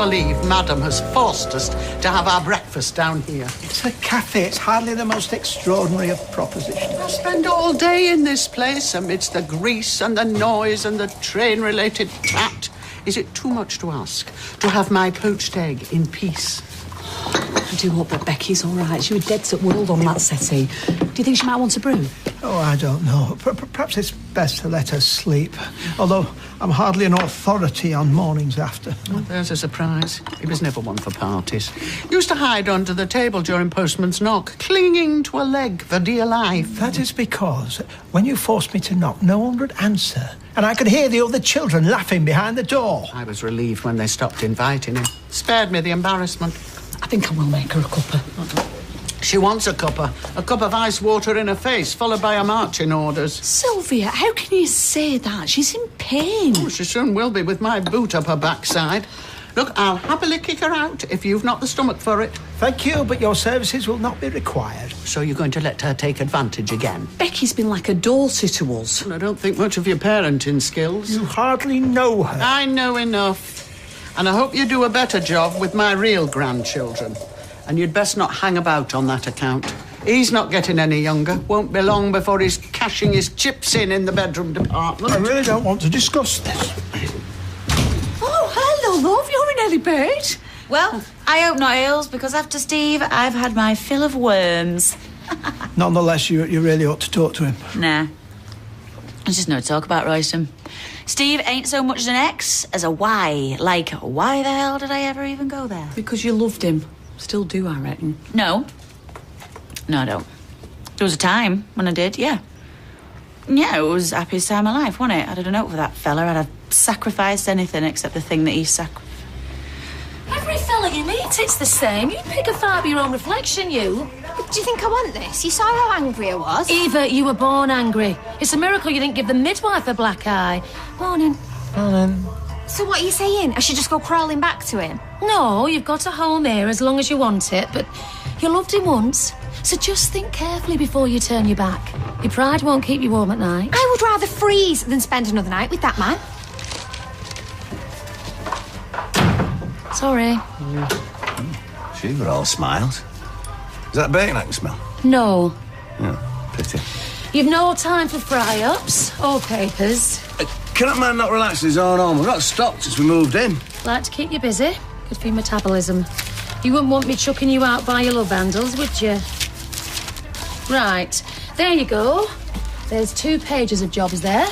believe Madam has forced us to have our breakfast down here. It's a cafe. It's hardly the most extraordinary of propositions. I spend all day in this place amidst the grease and the noise and the train-related tat. Is it too much to ask to have my poached egg in peace? I do hope that Becky's all right. She was dead to the world on that settee. Do you think she might want a brew? Oh, I don't know. Perhaps it's best to let her sleep. Although I'm hardly an authority on mornings after. Well, there's a surprise. He was never one for parties. Used to hide under the table during postman's knock, clinging to a leg for dear life. That is because when you forced me to knock, no one would answer. And I could hear the other children laughing behind the door. I was relieved when they stopped inviting him. Spared me the embarrassment. I think I will make her a cuppa. She wants a cuppa. A cup of ice water in her face, followed by her marching orders. Sylvia, how can you say that? She's in pain. Oh, she soon will be with my boot up her backside. Look, I'll happily kick her out if you've not the stomach for it. Thank you, but your services will not be required. So you're going to let her take advantage again? Becky's been like a daughter to us. Well, I don't think much of your parenting skills. You hardly know her. I know enough. And I hope you do a better job with my real grandchildren. And you'd best not hang about on that account. He's not getting any younger. Won't be long before he's cashing his chips in the bedroom department. I really don't want to discuss this. Oh, hello, love. You're in early bed. Well, I hope not, Hills, because after Steve, I've had my fill of worms. Nonetheless, you really ought to talk to him. Nah. There's just no talk about Royston. Steve ain't so much an ex as a why. Like, why the hell did I ever even go there? Because you loved him. Still do, I reckon. No. No, I don't. There was a time when I did, yeah. Yeah, it was the happiest time of my life, wasn't it? I'd have done it for that fella. I'd have sacrificed anything except the thing that he sacrificed. Every fella you meet, it's the same. You pick a fight with your own reflection, you. Do you think I want this? You saw how angry I was. Eva, you were born angry. It's a miracle you didn't give the midwife a black eye. Morning. Morning. So what are you saying? I should just go crawling back to him? No, you've got a home here as long as you want it, but you loved him once. So just think carefully before you turn your back. Your pride won't keep you warm at night. I would rather freeze than spend another night with that man. Sorry. She were all smiles. Is that bacon I can smell? No. Yeah, pity. You've no time for fry-ups or papers. Can that man not relax his own home? We've not stopped since we moved in. Like to keep you busy. Good for your metabolism. You wouldn't want me chucking you out by your love handles, would you? Right. There you go. There's 2 pages of jobs there.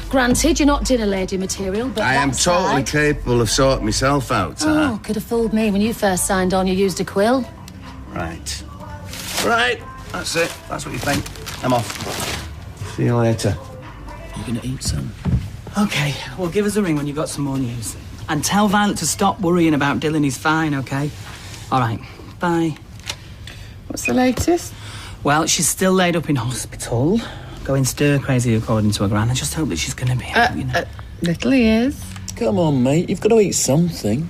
Granted, you're not dinner lady material, but I am totally capable of sorting myself out, Oh, could have fooled me when you first signed on. You used a quill. Right. Right. That's it. That's what you think. I'm off. See you later. You're going to eat some? OK, well, give us a ring when you've got some more news. And tell Violet to stop worrying about Dylan. He's fine, OK? All right. Bye. What's the latest? Well, she's still laid up in hospital. Going stir-crazy, according to her gran. I just hope that she's going to be, you know. Little he is. Come on, mate. You've got to eat something.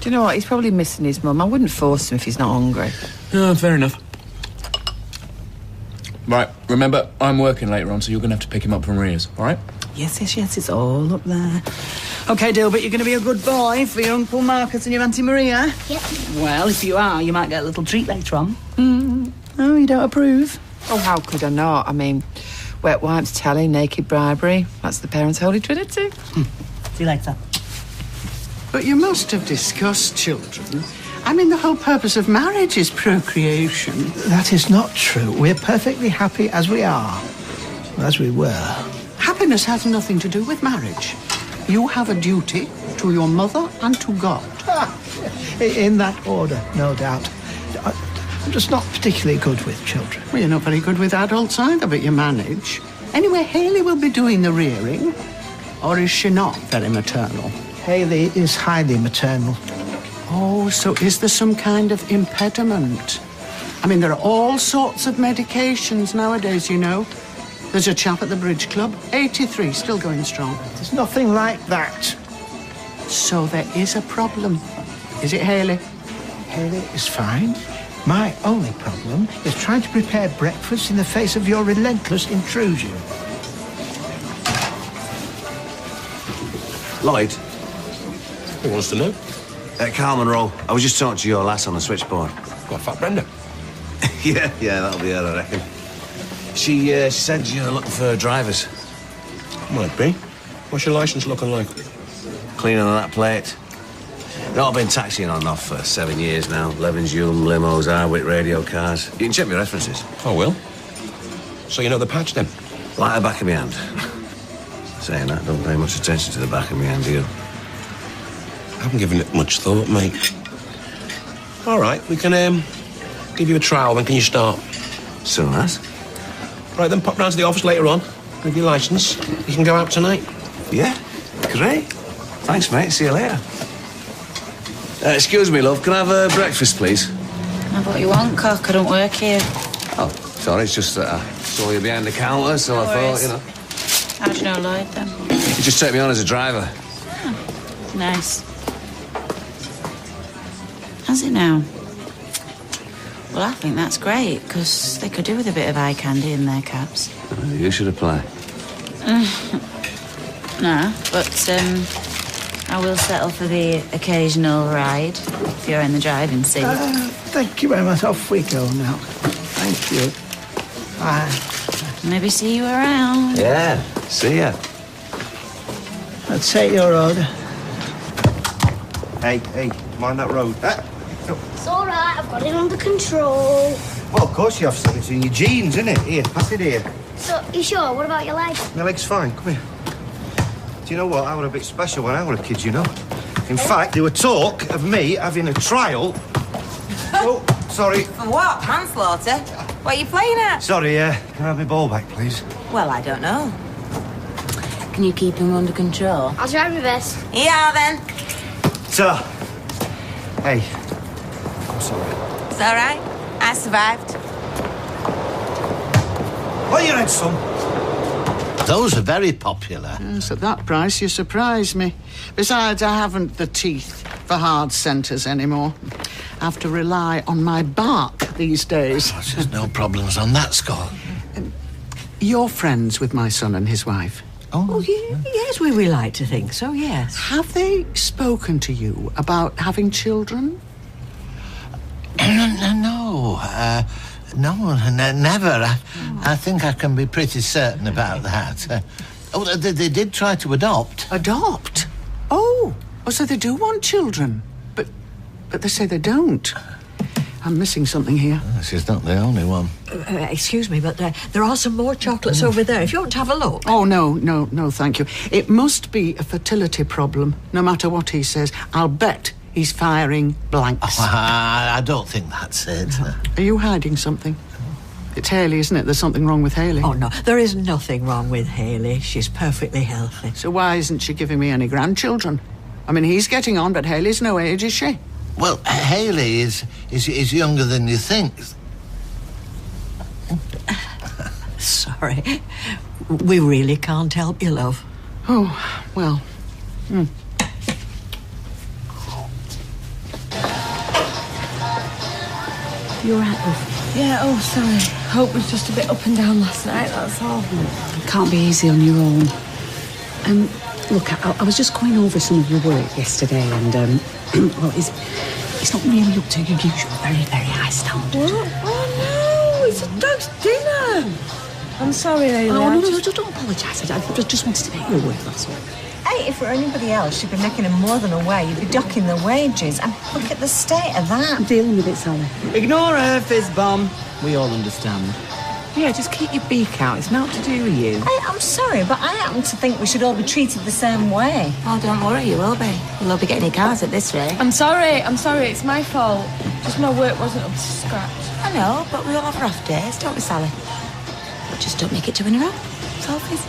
Do you know what? He's probably missing his mum. I wouldn't force him if he's not hungry. Fair enough. Right, remember, I'm working later on, so you're going to have to pick him up from Ria's, all right? Yes, it's all up there. OK, Dilbert, you're going to be a good boy for your Uncle Marcus and your Auntie Maria? Yep. Well, if you are, you might get a little treat later on. Oh, you don't approve? Oh, how could I not? I mean, wet wipes, telly, naked bribery. That's the parents' holy trinity. See you later. But you must have discussed children. I mean, the whole purpose of marriage is procreation. That is not true. We're perfectly happy as we are. As we were. Happiness has nothing to do with marriage. You have a duty to your mother and to God. In that order, no doubt. I'm just not particularly good with children. Well, you're not very good with adults either, but you manage. Anyway, Hayley will be doing the rearing. Or is she not very maternal? Hayley is highly maternal. Oh, so is there some kind of impediment? I mean, there are all sorts of medications nowadays, you know. There's a chap at the Bridge Club, 83, still going strong. There's nothing like that. So there is a problem. Is it Hayley? Hayley is fine. My only problem is trying to prepare breakfast in the face of your relentless intrusion. Lloyd? Who wants to know? Carmen Rowe. I was just talking to your lass on the switchboard. What, Fat Brenda? Yeah, that'll be her, I reckon. She said you're looking for drivers. Might be. What's your licence looking like? Cleaner than that plate. No, I've been taxiing on and off for 7 years now. Levens, Hume, limos, Harwick, radio cars. You can check my references. Oh, will? So you know the patch, then? Like the back of my hand. Saying that, don't pay much attention to the back of my hand, do you? I haven't given it much thought, mate. All right, we can, give you a trial, then can you start? Soon as. Right, then pop round to the office later on with your licence. You can go out tonight. Yeah? Great. Thanks, mate. See you later. Excuse me, love. Can I have breakfast, please? Have what you want, cock. I don't work here. Oh, sorry. It's just that I saw you behind the counter, so No I worries. thought, you know. How'd you know Lloyd, then? You just take me on as a driver. Oh, nice. Has it now? Well, I think that's great, because they could do with a bit of eye candy in their cabs. You should apply. No, but I will settle for the occasional ride if you're in the driving seat. Thank you very much. Off we go now. Thank you. Bye. Maybe see you around. Yeah. See ya. I'll take your order. Hey, mind that road. It's all right, I've got it under control. Well, of course you have, son. It's in your jeans, isn't it? Here, pass it here. So, you sure? What about your leg? My leg's fine. Come here. Do you know what? I was a bit special when I was a kid, you know. In fact, there were talk of me having a trial. Oh, sorry. For what? Manslaughter? What are you playing at? Sorry, can I have my ball back, please? Well, I don't know. Can you keep him under control? I'll try my best. Yeah, then. So, hey, I'm sorry. It's all right. I survived. What you had, son? Those are very popular. Yes, at that price, you surprise me. Besides, I haven't the teeth for hard centres anymore. I have to rely on my bark these days. Oh, there's no problems on that score. You're friends with my son and his wife. Oh, yes, we like to think so, yes. Have they spoken to you about having children? No, never. I think I can be pretty certain about that. They did try to adopt. Adopt? Oh, so they do want children. But they say they don't. I'm missing something here. She's not the only one. Excuse me, but there are some more chocolates over there, if you want to have a look. Oh, no, thank you. It must be a fertility problem, no matter what he says. I'll bet he's firing blanks. Oh, I don't think that's it. Are you hiding something? It's Hayley, isn't it? There's something wrong with Hayley. Oh, no, there is nothing wrong with Hayley. She's perfectly healthy. So why isn't she giving me any grandchildren? I mean, he's getting on, but Hayley's no age, is she? Well, Hayley is younger than you think. Sorry. We really can't help you, love. Oh, well. You all right, love? Yeah, oh, sorry. Hope was just a bit up and down last night, that's all. You can't be easy on your own. Look, I was just going over some of your work yesterday, and, well, it's not really up to your usual very, very high standard. What? Oh, no, it's a dog's dinner. I'm sorry, Hayley. Oh, no, just don't apologise. I just wanted to make your work, that's all. Hey, if it were anybody else, you'd be making him more than away. You'd be docking the wages. And look at the state of that. I'm dealing with it, Sally. Ignore her, fizz bomb. We all understand. Yeah, just keep your beak out. It's not to do with you. Hey, I'm sorry, but I happen to think we should all be treated the same way. Oh, don't worry, you will be. We'll all be getting your cars at this rate. I'm sorry, it's my fault. Just my work wasn't up to scratch. I know, but we all have rough days, don't we, Sally? Just don't make it to in a row. It's all fizz.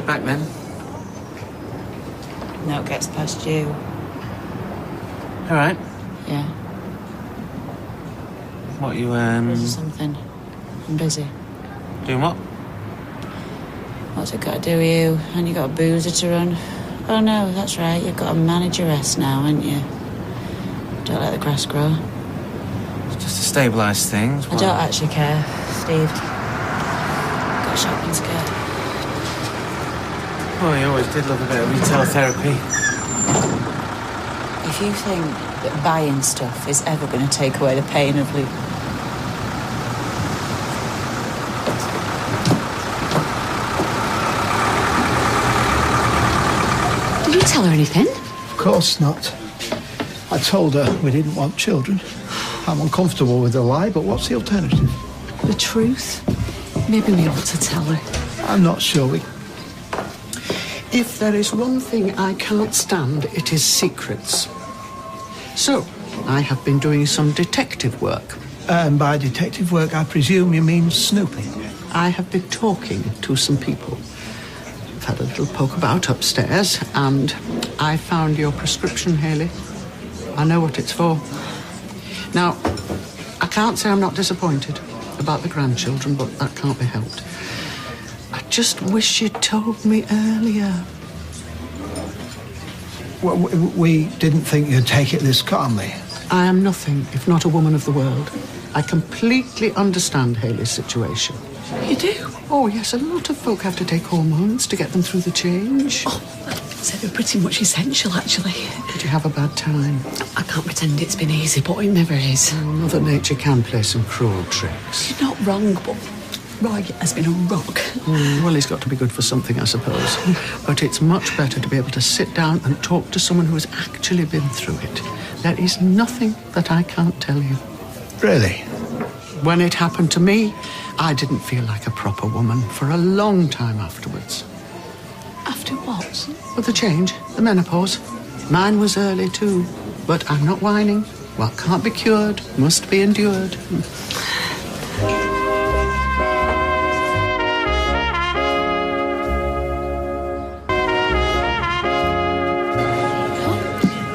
Back then. No, it gets past you. All right. Yeah. What, you, Busy something. I'm busy. doing what? What's it got to do with you? And you got a boozer to run? Oh, no, that's right. You've got a manageress now, haven't you? Don't let the grass grow. It's just to stabilise things. I don't actually care, Steve. Got a shopping skirt. Oh, I always did love a bit of retail therapy. If you think that buying stuff is ever going to take away the pain of losing... Did you tell her anything? Of course not. I told her we didn't want children. I'm uncomfortable with the lie, but what's the alternative? The truth? Maybe we ought to tell her. I'm not sure we... If there is one thing I can't stand, it is secrets. So, I have been doing some detective work. And by detective work, I presume you mean snooping? I have been talking to some people. I've had a little poke about upstairs, and I found your prescription, Hayley. I know what it's for. Now, I can't say I'm not disappointed about the grandchildren, but that can't be helped. I just wish you'd told me earlier. Well, we didn't think you'd take it this calmly. I am nothing if not a woman of the world. I completely understand Hayley's situation. You do? Oh, yes, a lot of folk have to take hormones to get them through the change. Oh, I'd say they're pretty much essential, actually. Did you have a bad time? I can't pretend it's been easy, but it never is. Oh, Mother Nature can play some cruel tricks. You're not wrong, but Roy has been a rock. Well, he's got to be good for something, I suppose. But it's much better to be able to sit down and talk to someone who has actually been through it. There is nothing that I can't tell you. Really? When it happened to me, I didn't feel like a proper woman for a long time afterwards. After what? Well, the change, the menopause. Mine was early too, but I'm not whining. What can't be cured must be endured.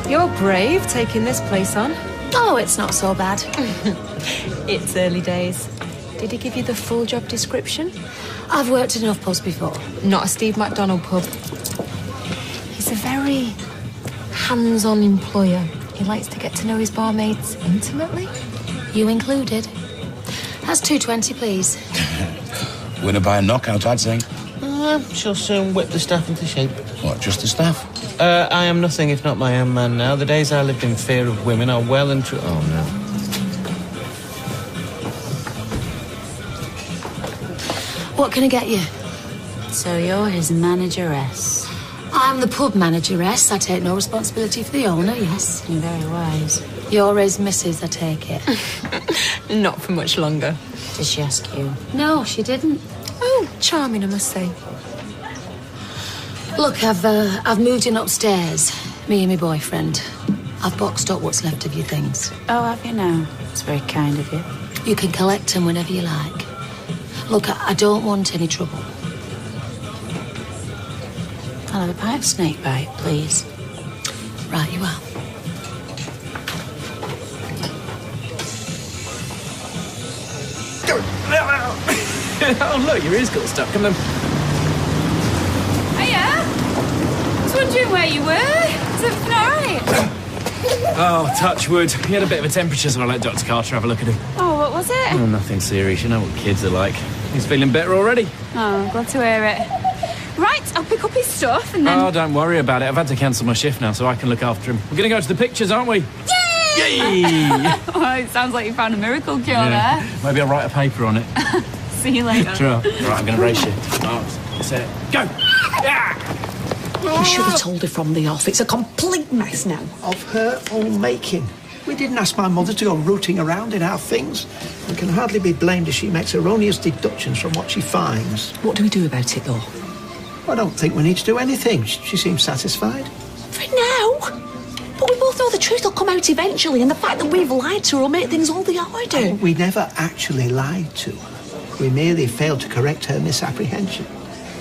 You're brave taking this place on. Oh, it's not so bad. It's early days. Did he give you the full job description? I've worked in enough pubs before. Not a Steve McDonald pub. He's a very hands-on employer. He likes to get to know his barmaids intimately. You included. That's $2.20, please. Winner by a knockout, I'd say. She'll soon whip the staff into shape. What, just the staff? I am nothing if not my own man now. The days I lived in fear of women are well and true. Oh, no. What can I get you? So you're his manageress. I'm the pub manageress. I take no responsibility for the owner, yes. You're very wise. You're his missus, I take it. Not for much longer. Did she ask you? No, she didn't. Oh, charming, I must say. Look, I've moved in upstairs. Me and my boyfriend. I've boxed up what's left of your things. Oh, have you now? It's very kind of you. You can collect them whenever you like. Look, I don't want any trouble. I'll have a pie of snake bite, please. Right, you are. Oh, look, your ears got stuck. Come on. Hiya! I was wondering where you were. Is everything all right? Oh, touch wood. He had a bit of a temperature, so I let Dr. Carter have a look at him. Oh, what was it? Oh, nothing serious. You know what kids are like. He's feeling better already. Oh, glad to hear it. Right, I'll pick up his stuff and then... Oh, don't worry about it. I've had to cancel my shift now, so I can look after him. We're going to go to the pictures, aren't we? Yay! Oh, it sounds like you found a miracle cure there. Maybe I'll write a paper on it. See you later. Sure. All right, I'm going to race you. Oh, set, go! You should have told her from the off. It's a complete mess now. Of her own making. We didn't ask my mother to go rooting around in our things. And can hardly be blamed if she makes erroneous deductions from what she finds. What do we do about it, though? I don't think we need to do anything. She seems satisfied. For now? But we both know the truth will come out eventually, and the fact that we've lied to her will make things all the harder. We never actually lied to her. We merely failed to correct her misapprehension.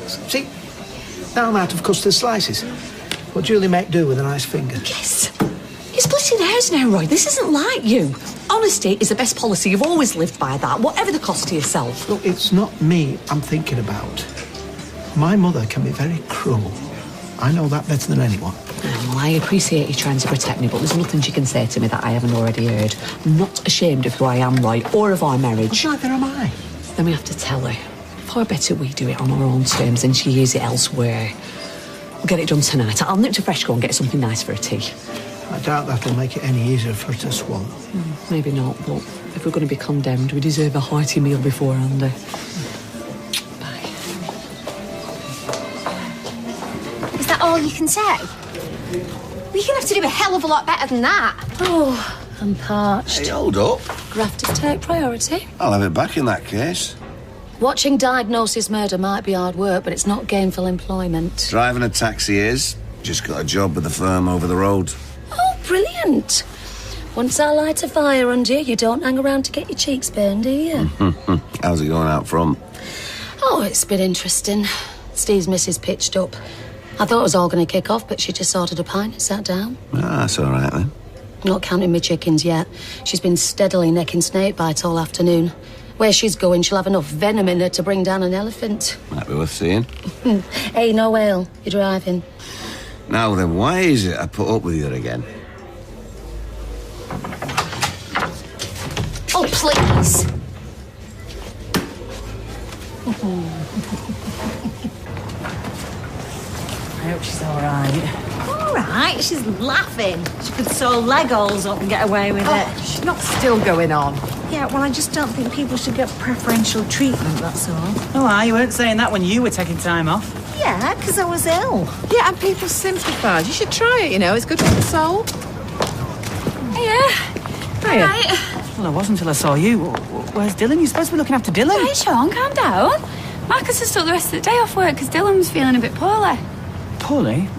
See, now I'm out of custard slices. Will Julie make do with a nice finger? Yes. You're splitting hairs now, Roy. This isn't like you. Honesty is the best policy. You've always lived by that, whatever the cost to yourself. Look, it's not me I'm thinking about. My mother can be very cruel. I know that better than anyone. Well, I appreciate you trying to protect me, but there's nothing she can say to me that I haven't already heard. I'm not ashamed of who I am, Roy, or of our marriage. Well, neither am I. Then we have to tell her. Far better we do it on our own terms than she use it elsewhere. We'll get it done tonight. I'll nip to Freshco and get something nice for a tea. I doubt that'll make it any easier for her to swallow. Maybe not, but if we're going to be condemned, we deserve a hearty meal beforehand. Is that all you can say? We're going to have to do a hell of a lot better than that. Oh, I'm parched. Hey, hold up. Grafters take priority. I'll have it back in that case. Watching diagnosis murder might be hard work, but it's not gainful employment. Driving a taxi is. Just got a job with the firm over the road. Oh, brilliant. Once I light a fire under you, you don't hang around to get your cheeks burned, do you? How's it going out front? Oh, it's been interesting. Steve's missus pitched up. I thought it was all going to kick off, but she just ordered a pint and sat down. Ah, that's all right, then. Not counting my chickens yet. She's been steadily necking snake bites all afternoon. Where she's going, she'll have enough venom in her to bring down an elephant. Might be worth seeing. Hey, no ale. You're driving. Now then, why is it I put up with you again? Oh, please. I hope she's all right. All right, she's laughing. She could sew leg holes up and get away with it. She's not still going on. Yeah, well, I just don't think people should get preferential treatment, that's all. Oh, you weren't saying that when you were taking time off. Yeah, because I was ill. Yeah, and people sympathise. You should try it, you know. It's good for the soul. Yeah. Hiya. Right. Well, I wasn't until I saw you. Where's Dylan? You're supposed to be looking after Dylan. Right, Sean, calm down. Marcus has took the rest of the day off work because Dylan was feeling a bit poorly. Poorly?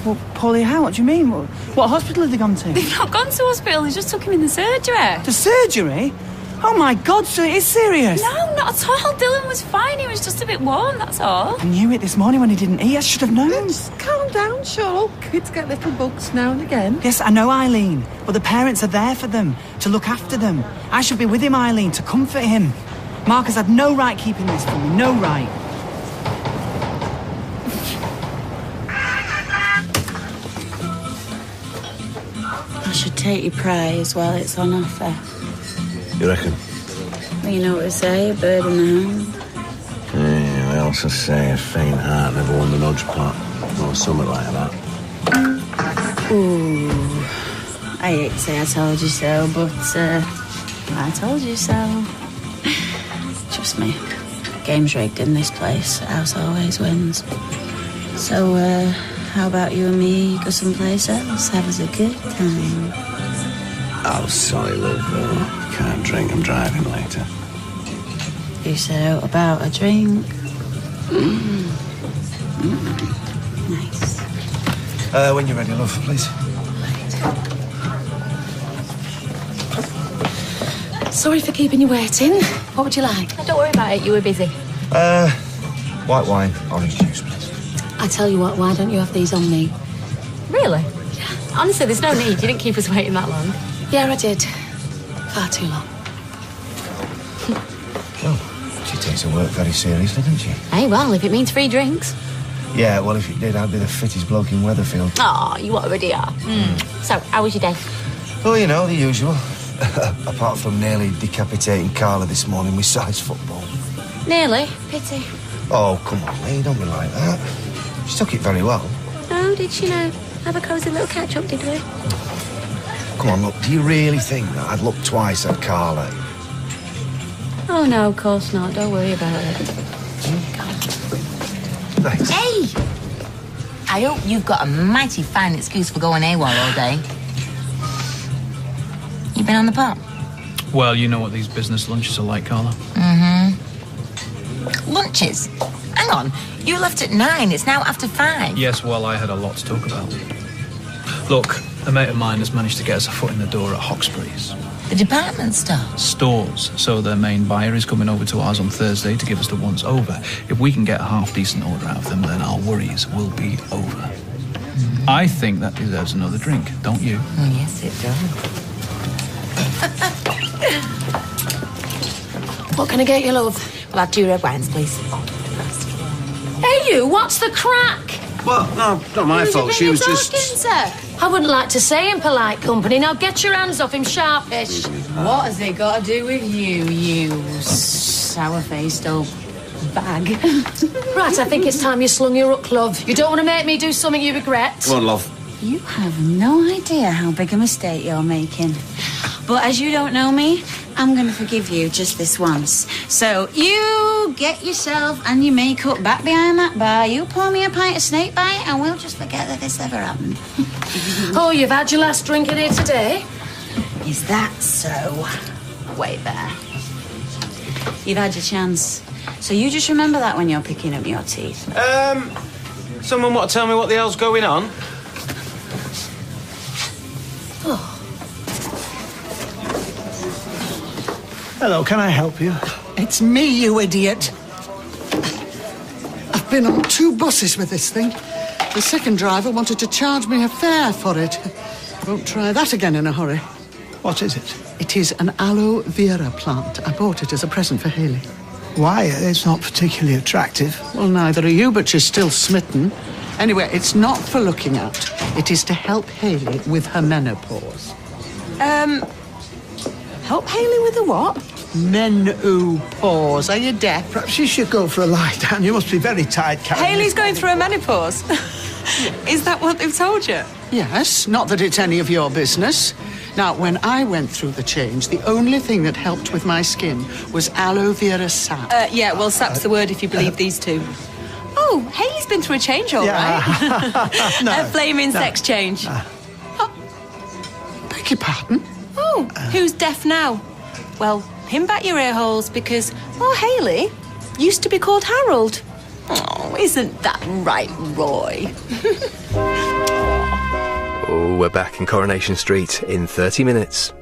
Well, poorly how? What do you mean? What hospital have they gone to? They've not gone to hospital, they just took him in the surgery. The surgery? Oh, my God, so it is serious? No, not at all. Dylan was fine. He was just a bit warm, that's all. I knew it this morning when he didn't eat. I should have known. Just calm down, Sean. Kids get little bugs now and again. Yes, I know, Eileen. But the parents are there for them, to look after them. I should be with him, Eileen, to comfort him. Marcus had no right keeping this from me. No right. I should take your prize while it's on offer. You reckon? Well, you know what they say, a bird in the hand. Yeah, they also say a faint heart never won the nudge pot. Or something like that. Ooh, I hate to say I told you so, but I told you so. Trust me, game's rigged in this place. House always wins. So, how about you and me go someplace else? Have us a good time. Oh, sorry, love. Can't drink. I'm driving later. You said out about a drink. Nice. When you're ready, love, please. Sorry for keeping you waiting. What would you like? Don't worry about it, you were busy. White wine, orange juice, please. I tell you what, why don't you have these on me? Really? Honestly, there's no need. You didn't keep us waiting that long. Yeah, I did. Far too long. Oh, she takes her work very seriously, doesn't she? Hey, well, if it means free drinks. Yeah, well, if it did, I'd be the fittest bloke in Weatherfield. Oh, you already are. So, how was your day? Oh, you know, the usual. Apart from nearly decapitating Carla this morning with size football. Nearly. Pity. Oh, come on, Lee, don't be like that. She took it very well. Oh, did she now? Have a cosy little catch-up, did we? Come on, look, do you really think that I'd look twice at Carla? Oh, no, of course not. Don't worry about it. Thanks. Hey! I hope you've got a mighty fine excuse for going AWOL all day. You been on the pub? Well, you know what these business lunches are like, Carla. Lunches? Hang on. You left at 9. It's now after 5. Yes, well, I had a lot to talk about. Look, a mate of mine has managed to get us a foot in the door at Hawkesbury's. The department store? Stores. So their main buyer is coming over to ours on Thursday to give us the once over. If we can get a half-decent order out of them, then our worries will be over. I think that deserves another drink, don't you? Oh, yes, it does. What can I get you, love? Well, I'll have 2 red wines, please. Hey, you, what's the crack? Well, no, not my fault. She was just... I wouldn't like to say in polite company. Now get your hands off him sharpish. What has it got to do with you, you sour-faced old bag. Right, I think it's time you slung your hook, love. You don't want to make me do something you regret. Come on, love. You have no idea how big a mistake you're making. But as you don't know me, I'm going to forgive you just this once. So you get yourself and your makeup back behind that bar, you pour me a pint of snake bite, and we'll just forget that this ever happened. Oh, you've had your last drink in here today? Is that so? Wait there. You've had your chance. So you just remember that when you're picking up your teeth. Someone want to tell me what the hell's going on? Oh. Hello, can I help you? It's me, you idiot. I've been on 2 buses with this thing. The second driver wanted to charge me a fare for it. Won't try that again in a hurry. What is it? It is an aloe vera plant. I bought it as a present for Hayley. Why? It's not particularly attractive. Well, neither are you, but she's still smitten. Anyway, it's not for looking at. It is to help Hayley with her menopause. Help Hayley with the what? Menopause. Are you deaf? Perhaps you should go for a lie down. You must be very tired, Karen. Hayley's going through a menopause. Is that what they've told you? Yes, not that it's any of your business. Now, when I went through the change, the only thing that helped with my skin was aloe vera sap. Yeah, well, sap's the word if you believe these two. Oh, Hayley's been through a change, all right. No, a flaming no. sex change. Beg your pardon? Oh, who's deaf now? Well, pin back your ear holes because, oh, Hayley used to be called Harold. Oh, isn't that right, Roy? Oh, we're back in Coronation Street in 30 minutes.